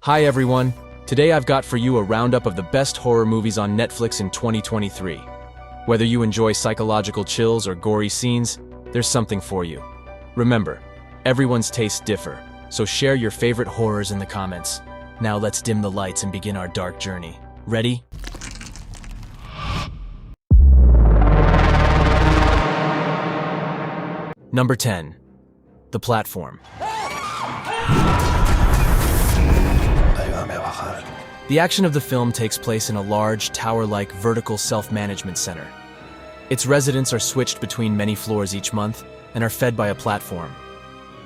Hi everyone, today I've got for you a roundup of the best horror movies on Netflix in 2023. Whether you enjoy psychological chills or gory scenes, there's something for you. Remember, everyone's tastes differ, so share your favorite horrors in the comments. Now let's dim the lights and begin our dark journey. Ready? Number 10. The Platform. The action of the film takes place in a large, tower-like vertical self-management center. Its residents are switched between many floors each month and are fed by a platform.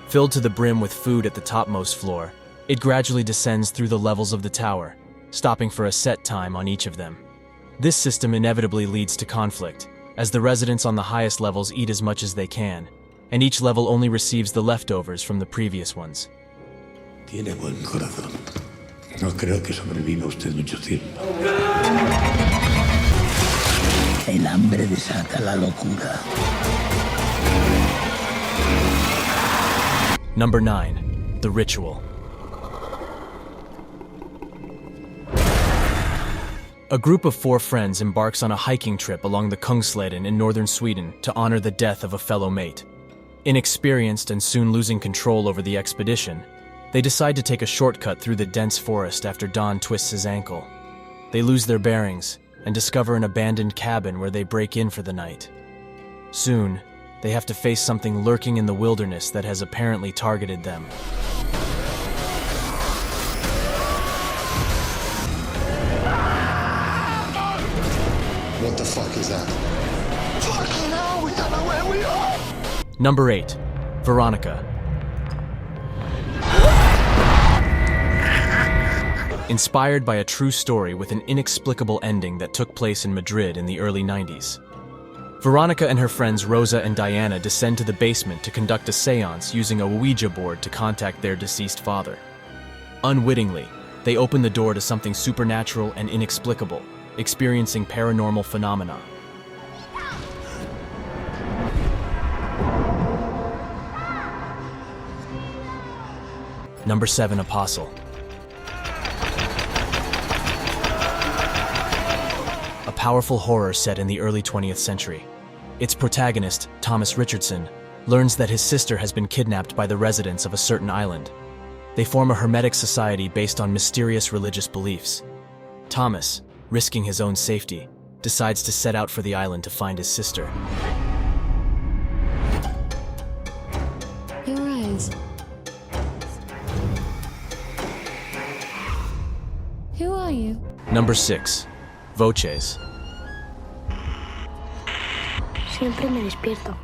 Filled to the brim with food at the topmost floor, it gradually descends through the levels of the tower, stopping for a set time on each of them. This system inevitably leads to conflict, as the residents on the highest levels eat as much as they can, and each level only receives the leftovers from the previous ones. Tiene buen corazón. No creo que sobreviva usted mucho tiempo. El hambre desata la locura. Number 9. The Ritual. A group of 4 friends embarks on a hiking trip along the Kungsleden in northern Sweden to honor the death of a fellow mate. Inexperienced and soon losing control over the expedition, they decide to take a shortcut through the dense forest after Don twists his ankle. They lose their bearings and discover an abandoned cabin where they break in for the night. Soon, they have to face something lurking in the wilderness that has apparently targeted them. What the fuck is that? Fucking hell, we don't know where we are! Number 8. Veronica. Inspired by a true story with an inexplicable ending that took place in Madrid in the early 90s. Veronica and her friends Rosa and Diana descend to the basement to conduct a seance using a Ouija board to contact their deceased father. Unwittingly, they open the door to something supernatural and inexplicable, experiencing paranormal phenomena. Number 7. Apostle. A powerful horror set in the early 20th century. Its protagonist, Thomas Richardson, learns that his sister has been kidnapped by the residents of a certain island. They form a hermetic society based on mysterious religious beliefs. Thomas, risking his own safety, decides to set out for the island to find his sister. Your eyes. Who are you? Number 6. Voches. Siempre me despierto.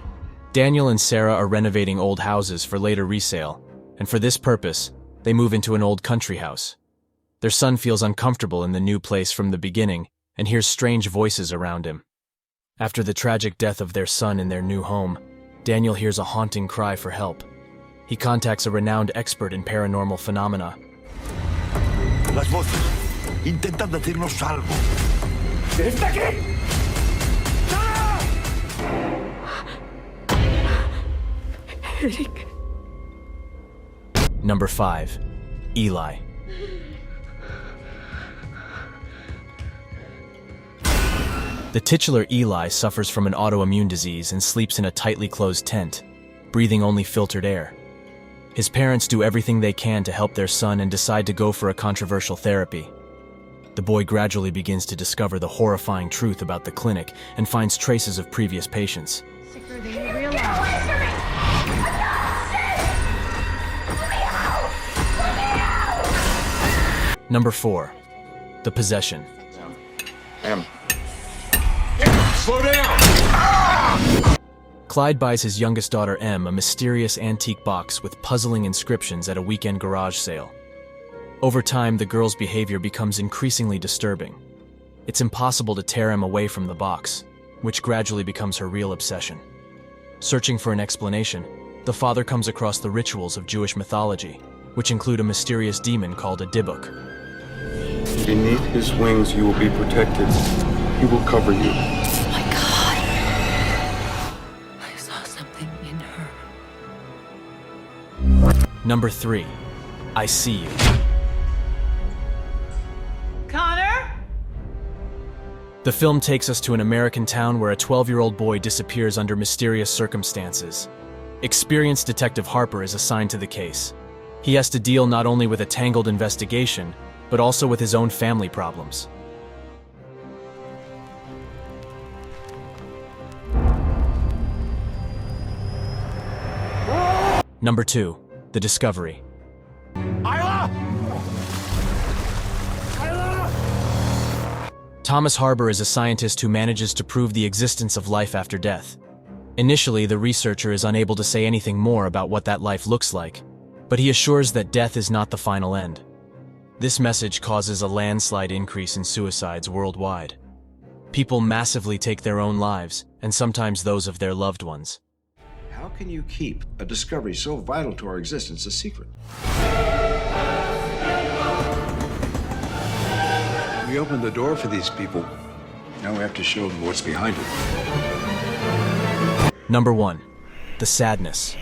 Daniel and Sarah are renovating old houses for later resale, and for this purpose, they move into an old country house. Their son feels uncomfortable in the new place from the beginning and hears strange voices around him. After the tragic death of their son in their new home, Daniel hears a haunting cry for help. He contacts a renowned expert in paranormal phenomena. Las voces intentan decirnos algo. ¡Está aquí! Eric. Number 5. Eli. The titular Eli suffers from an autoimmune disease and sleeps in a tightly closed tent, breathing only filtered air. His parents do everything they can to help their son and decide to go for a controversial therapy. The boy gradually begins to discover the horrifying truth about the clinic and finds traces of previous patients. Number 4. The Possession. Slow down! Clyde buys his youngest daughter Em a mysterious antique box with puzzling inscriptions at a weekend garage sale. Over time, the girl's behavior becomes increasingly disturbing. It's impossible to tear Em away from the box, which gradually becomes her real obsession. Searching for an explanation, the father comes across the rituals of Jewish mythology, which include a mysterious demon called a Dybbuk. Beneath his wings you will be protected. He will cover you. Oh my God. I saw something in her. Number 3. I See You. The film takes us to an American town where a 12-year-old boy disappears under mysterious circumstances. Experienced Detective Harper is assigned to the case. He has to deal not only with a tangled investigation, but also with his own family problems. Number 2. The Discovery. Thomas Harper is a scientist who manages to prove the existence of life after death. Initially, the researcher is unable to say anything more about what that life looks like, but he assures that death is not the final end. This message causes a landslide increase in suicides worldwide. People massively take their own lives, and sometimes those of their loved ones. How can you keep a discovery so vital to our existence a secret? We opened the door for these people. Now we have to show them what's behind it. Number 1. The Sadness.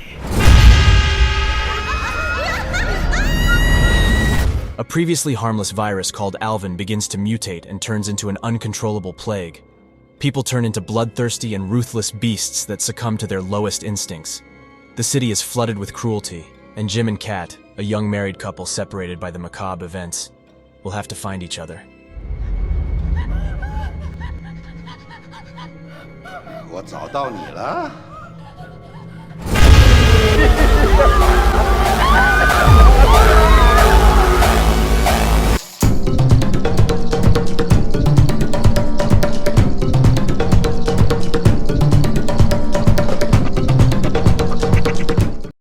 A previously harmless virus called Alvin begins to mutate and turns into an uncontrollable plague. People turn into bloodthirsty and ruthless beasts that succumb to their lowest instincts. The city is flooded with cruelty, and Jim and Kat, a young married couple separated by the macabre events, will have to find each other. 我找到你了。